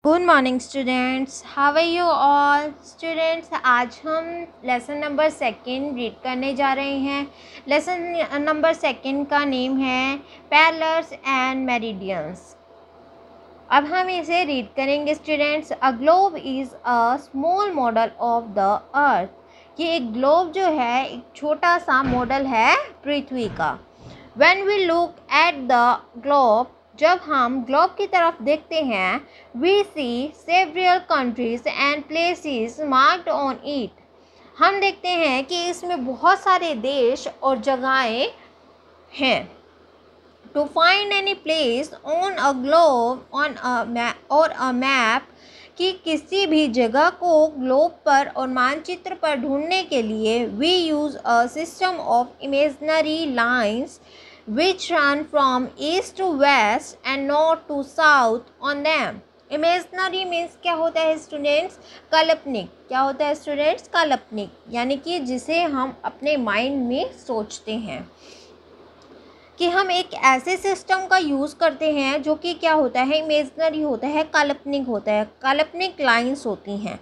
Good morning students, how are you all students. आज हम lesson number second read करने जा रहे हैं। लेसन नंबर सेकंड का नेम है पैरेलल्स एंड मेरिडियंस। अब हम इसे रीड करेंगे students. A globe is a small model of the earth. ये एक ग्लोब जो है एक छोटा सा मॉडल है पृथ्वी का। When we look at the globe, जब हम ग्लोब की तरफ देखते हैं, we see several countries and places marked on it. हम देखते हैं कि इसमें बहुत सारे देश और जगहें हैं। To find any place on a globe on a map, कि किसी भी जगह को ग्लोब पर और मानचित्र पर ढूंढने के लिए we use a system of imaginary lines which run from east to west and north to south on them. Imaginary means क्या होता है स्टूडेंट्स? काल्पनिक। क्या होता है स्टूडेंट्स? काल्पनिक, यानी कि जिसे हम अपने माइंड में सोचते हैं कि हम एक ऐसे सिस्टम का यूज़ करते हैं जो कि क्या होता है? इमेजनरी होता है, काल्पनिक होता है। काल्पनिक लाइंस होती हैं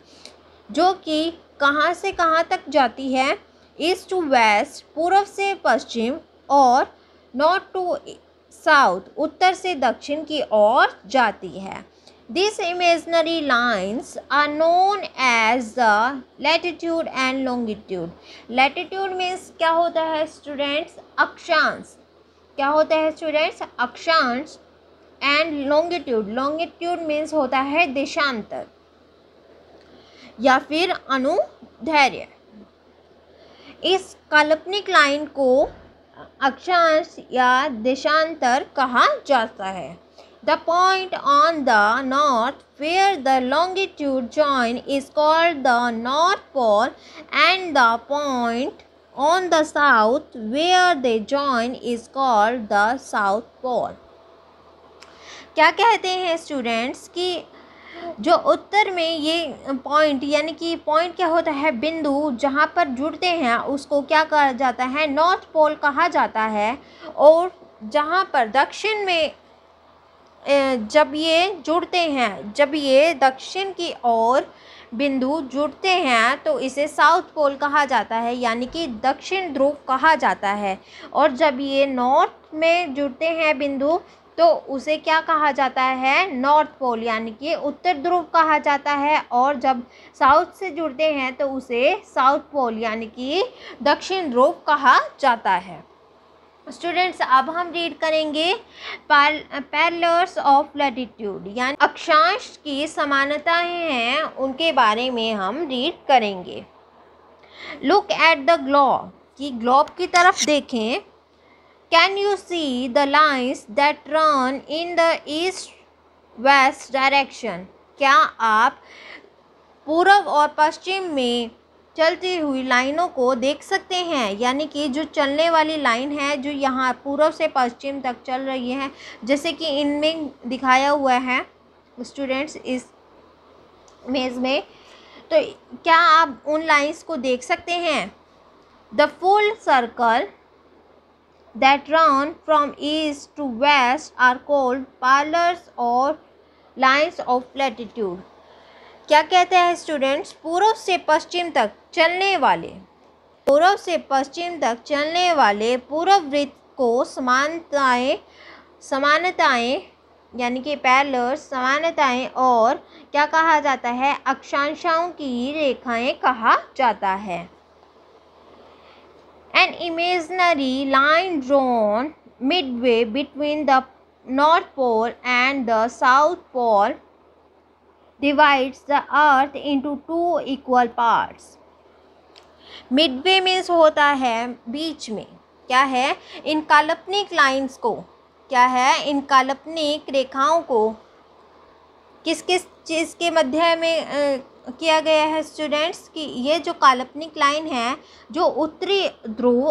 जो कि कहाँ से कहाँ तक जाती है? ईस्ट टू वेस्ट, पूर्व से पश्चिम, और नॉर्थ टू साउथ, उत्तर से दक्षिण की ओर जाती है। This imaginary lines are known as the latitude and longitude. Latitude means क्या होता है स्टूडेंट्स? अक्षांश। क्या होता है स्टूडेंट्स? अक्षांश। एंड लॉन्गिट्यूड, लॉन्गिट्यूड मीन्स होता है देशांतर या फिर अनुदैर्ध्य। इस काल्पनिक लाइन को अक्षांश या देशांतर कहा जाता है। The point on the north where the longitude join is called the north pole and the point on the south where they join is called the south pole. क्या कहते हैं स्टूडेंट्स कि जो उत्तर में ये पॉइंट, यानी कि पॉइंट क्या होता है? बिंदु जहाँ पर जुड़ते हैं उसको क्या कहा जाता है? नॉर्थ पोल कहा जाता है। और जहाँ पर दक्षिण में जब ये जुड़ते हैं, जब ये दक्षिण की ओर बिंदु जुड़ते हैं तो इसे साउथ पोल कहा जाता है, यानी कि दक्षिण ध्रुव कहा जाता है। और जब ये नॉर्थ में जुड़ते हैं बिंदु तो उसे क्या कहा जाता है? नॉर्थ पोल, यानी कि उत्तर ध्रुव कहा जाता है। और जब साउथ से जुड़ते हैं तो उसे साउथ पोल, यानी कि दक्षिण ध्रुव कहा जाता है। स्टूडेंट्स, अब हम रीड करेंगे पैरेलल्स ऑफ लैटिट्यूड, यानी अक्षांश की समानताएं हैं उनके बारे में हम रीड करेंगे। लुक एट द ग्लोब, कि ग्लोब की तरफ देखें। Can you see the lines that run in the east-west direction? क्या आप पूर्व और पश्चिम में चलती हुई लाइनों को देख सकते हैं? यानी कि जो चलने वाली लाइन है जो यहाँ पूर्व से पश्चिम तक चल रही है, जैसे कि इनमें दिखाया हुआ है स्टूडेंट्स इस इमेज में, तो क्या आप उन लाइन्स को देख सकते हैं? The full circle that run from east to west are called parallels or lines of latitude. क्या कहते हैं स्टूडेंट्स? पूर्व से पश्चिम तक चलने वाले, पूर्व से पश्चिम तक चलने वाले पूर्व वृत्त को समानताएं यानी कि पैरेलल्स, समानताएं, और क्या कहा जाता है? अक्षांशों की रेखाएं कहा जाता है। An imaginary line drawn midway between the North Pole and the South Pole divides the Earth into two equal parts. Midway means होता है बीच में। क्या है? इन काल्पनिक लाइन्स को, क्या है? इन काल्पनिक रेखाओं को किस किस चीज़ के मध्य में किया गया है स्टूडेंट्स? कि ये जो काल्पनिक लाइन है जो उत्तरी ध्रुव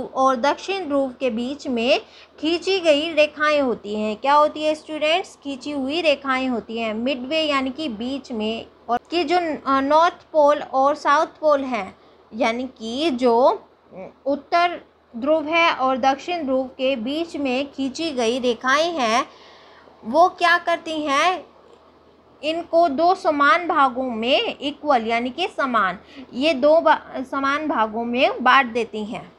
और दक्षिण ध्रुव के बीच में खींची गई रेखाएं होती हैं। क्या होती है स्टूडेंट्स? खींची हुई रेखाएं होती हैं। मिडवे यानी कि बीच में, और कि जो नॉर्थ पोल और साउथ पोल है, यानी कि जो उत्तर ध्रुव है और दक्षिण ध्रुव के बीच में खींची गई रेखाएं हैं, वो क्या करती हैं, इनको दो समान भागों में इक्वल यानी कि समान, ये दो समान भागों में बांट देती हैं,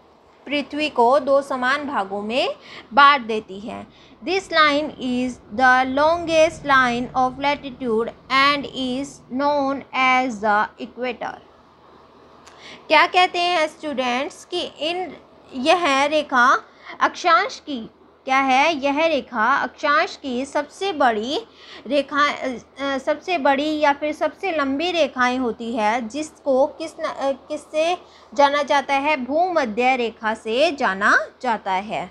पृथ्वी को दो समान भागों में बांट देती है। This line is the longest line of latitude and is known as the equator. क्या कहते हैं स्टूडेंट्स कि यह रेखा अक्षांश की, क्या है, यह रेखा अक्षांश की सबसे बड़ी रेखा, सबसे बड़ी या फिर सबसे लंबी रेखाएं होती है, जिसको किससे जाना जाता है, भूमध्य रेखा से जाना जाता है।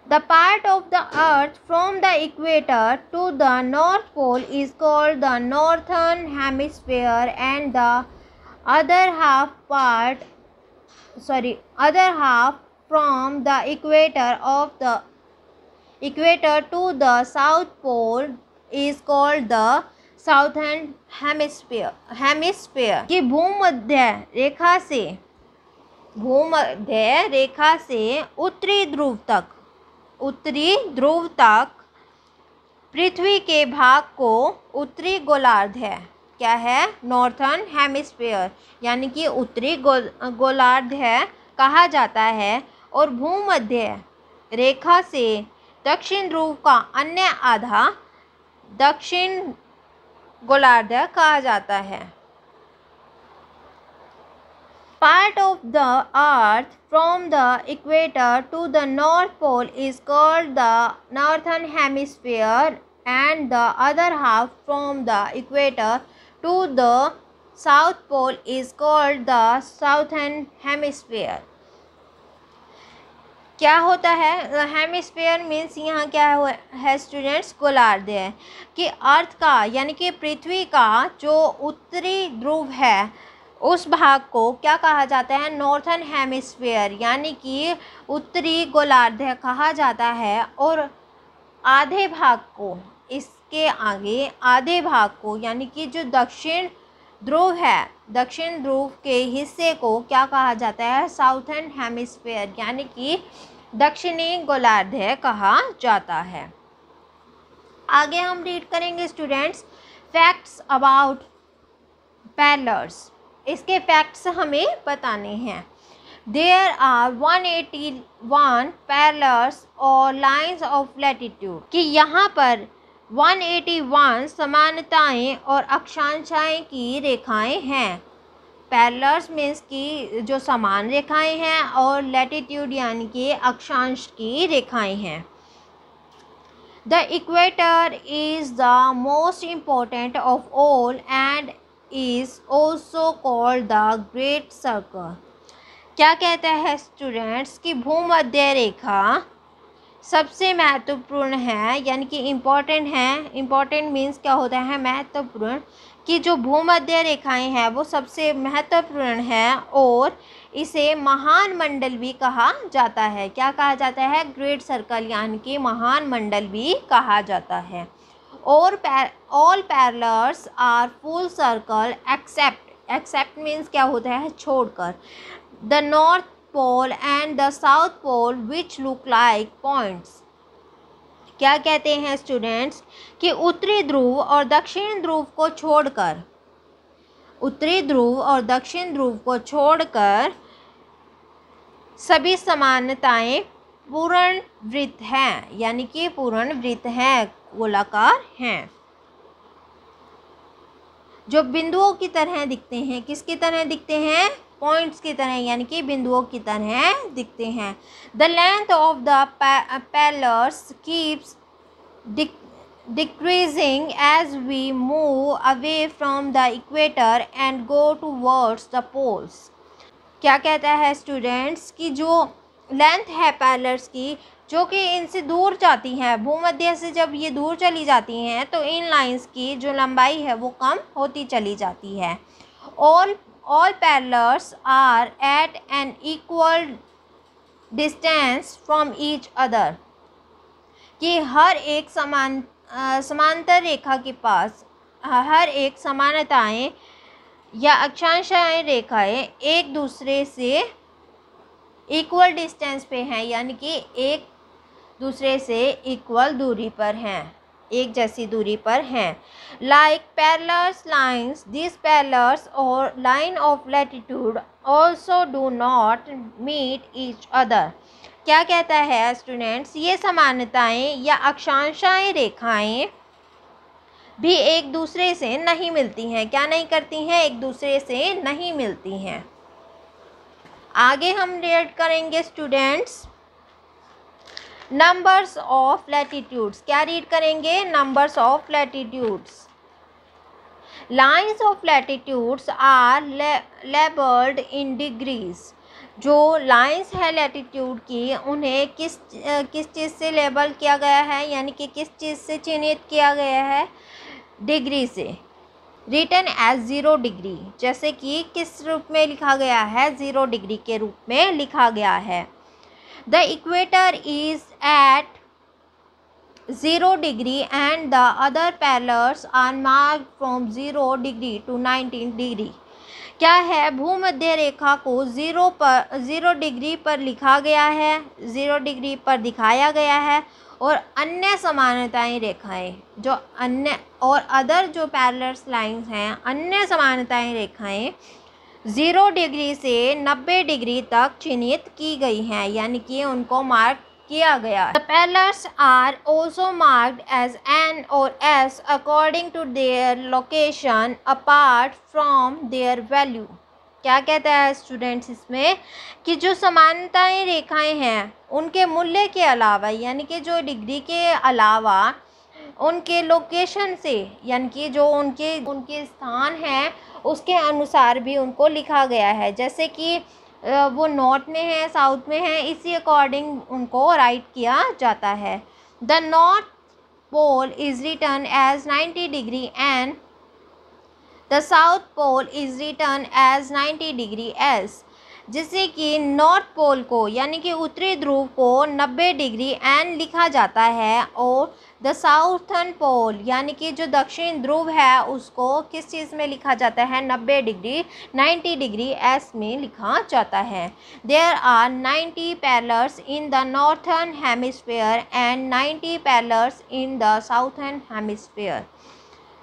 The part of the earth from the equator to the north pole is called the northern hemisphere and the other half from the equator to the south pole is called the southern hemisphere। कि भूमध्य रेखा से उत्तरी ध्रुव तक पृथ्वी के भाग को उत्तरी गोलार्ध है, क्या है, नॉर्थर्न हेमिस्फीयर यानी कि उत्तरी गोलार्ध है कहा जाता है, और भूमध्य रेखा से दक्षिण ध्रुव का अन्य आधा दक्षिण गोलार्ध कहा जाता है। Part of the earth from the equator to the north pole is called the northern hemisphere and the other half from the equator to the south pole is called the southern hemisphere। क्या होता है, hemisphere means यहाँ क्या है students, गोलार्ध है, कि अर्थ का यानी कि पृथ्वी का जो उत्तरी ध्रुव है उस भाग को क्या कहा जाता है, नॉर्थर्न हेमिस्फीयर यानी कि उत्तरी गोलार्ध कहा जाता है, और आधे भाग को, इसके आगे आधे भाग को यानी कि जो दक्षिण ध्रुव है, दक्षिण ध्रुव के हिस्से को क्या कहा जाता है, साउथर्न हेमिस्फीयर यानी कि दक्षिणी गोलार्ध कहा जाता है। आगे हम रीड करेंगे स्टूडेंट्स फैक्ट्स अबाउट पैरेलल्स। इसके फैक्ट्स हमें बताने हैं। देयर आर 181 पैरेलल्स और लाइंस ऑफ लैटिट्यूड, कि यहाँ पर 181 समानताएं और अक्षांशाएं की रेखाएं हैं। पैरेलल्स मीन्स की जो समान रेखाएं हैं, और लैटिट्यूड यानी कि अक्षांश की रेखाएं हैं। The equator is the most important of all and is also called the great circle। क्या कहता है स्टूडेंट्स कि भूमध्य रेखा सबसे महत्वपूर्ण है यानी कि इम्पोर्टेंट है। इम्पोर्टेंट मीन्स क्या होता है, महत्वपूर्ण, कि जो भूमध्य रेखाएं हैं वो सबसे महत्वपूर्ण है, और इसे महान मंडल भी कहा जाता है। क्या कहा जाता है, ग्रेट सर्कल यानी कि महान मंडल भी कहा जाता है। और all parallels are full circle except means क्या होता है, छोड़कर the north pole and the south pole which look like points। क्या कहते हैं स्टूडेंट्स कि उत्तरी ध्रुव और दक्षिण ध्रुव को छोड़कर, उत्तरी ध्रुव और दक्षिण ध्रुव को छोड़कर सभी समानताएं पूर्ण वृत्त हैं यानी कि पूर्ण वृत्त हैं, गोलाकार हैं, जो बिंदुओं की तरह दिखते हैं। किसकी तरह दिखते हैं, पॉइंट्स की तरह यानी कि बिंदुओं की तरह दिखते हैं। The length of the parallels keeps decreasing as we move away from the equator and go towards the poles. क्या कहता है स्टूडेंट्स कि जो लेंथ है पैरेलल्स की, जो कि इनसे दूर जाती हैं, भूमध्य से जब ये दूर चली जाती हैं तो इन लाइंस की जो लंबाई है वो कम होती चली जाती है। All parallels are at an equal distance from each other, कि हर एक समांतर रेखा के पास हर एक समानताएं या अक्षांशाएं रेखाएं एक दूसरे से इक्वल डिस्टेंस पे हैं यानी कि एक दूसरे से इक्वल दूरी पर हैं, एक जैसी दूरी पर हैं। Like parallel lines, this parallels और line of latitude also do not meet each other. क्या कहता है स्टूडेंट्स, ये समानताएं या अक्षांशाएं रेखाएं भी एक दूसरे से नहीं मिलती हैं। क्या नहीं करती हैं? एक दूसरे से नहीं मिलती हैं। आगे हम रीड करेंगे स्टूडेंट्स नंबर्स ऑफ लैटिट्यूड्स। क्या रीड करेंगे? Numbers of latitudes. Lines of latitudes are labelled in degrees. जो लाइन्स है लैटिट्यूड की, उन्हें किस चीज़ से लेबल किया गया है, यानी कि किस चीज़ से चिन्हित किया गया है? डिग्री से। रिटन एज 0 डिग्री, जैसे कि किस रूप में लिखा गया है? 0 डिग्री के रूप में लिखा गया है। The equator is at 0 degree and the other parallels are marked from 0 degree to 19 degree. क्या है? भूमध्य रेखा को 0 डिग्री पर लिखा गया है, 0 डिग्री पर दिखाया गया है, और अन्य समानताएं रेखाएं जो अन्य और अदर जो पैरेलल लाइंस हैं, अन्य समानताएं रेखाएं 0 डिग्री से 90 डिग्री तक चिन्हित की गई हैं, यानी कि उनको मार्क किया गया। The parallels are also marked as N or S according to their location apart from their value. क्या कहता है स्टूडेंट्स इसमें कि जो समानताएं रेखाएं हैं उनके मूल्य के अलावा, यानी कि जो डिग्री के अलावा उनके लोकेशन से, यानी कि जो उनके स्थान हैं उसके अनुसार भी उनको लिखा गया है। जैसे कि वो नॉर्थ में है, साउथ में है, इसी अकॉर्डिंग उनको राइट किया जाता है। The north pole is written as 90 degree and the south pole is written as 90 degree S. जिससे कि नॉर्थ पोल को, यानी कि उत्तरी ध्रुव को 90 डिग्री एन लिखा जाता है, और द साउथर्न पोल, यानी कि जो दक्षिण ध्रुव है, उसको किस चीज़ में लिखा जाता है? 90 डिग्री एस में लिखा जाता है। There are 90 parallels in the northern hemisphere and 90 parallels in the southern hemisphere.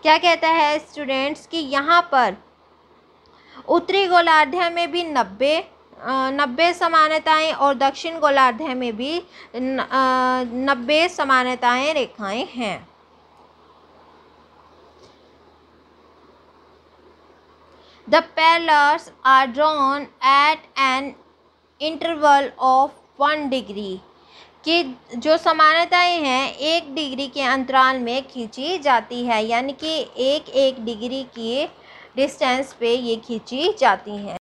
क्या कहता है स्टूडेंट्स कि यहाँ पर उत्तरी गोलार्ध में भी 90 समानताएं और दक्षिण गोलार्ध में भी 90 समानताएं रेखाएं हैं। The parallels are drawn at an interval of 1 degree. कि जो समानताएं हैं 1 डिग्री के अंतराल में खींची जाती है, यानी कि 1 डिग्री की डिस्टेंस पे ये खींची जाती हैं।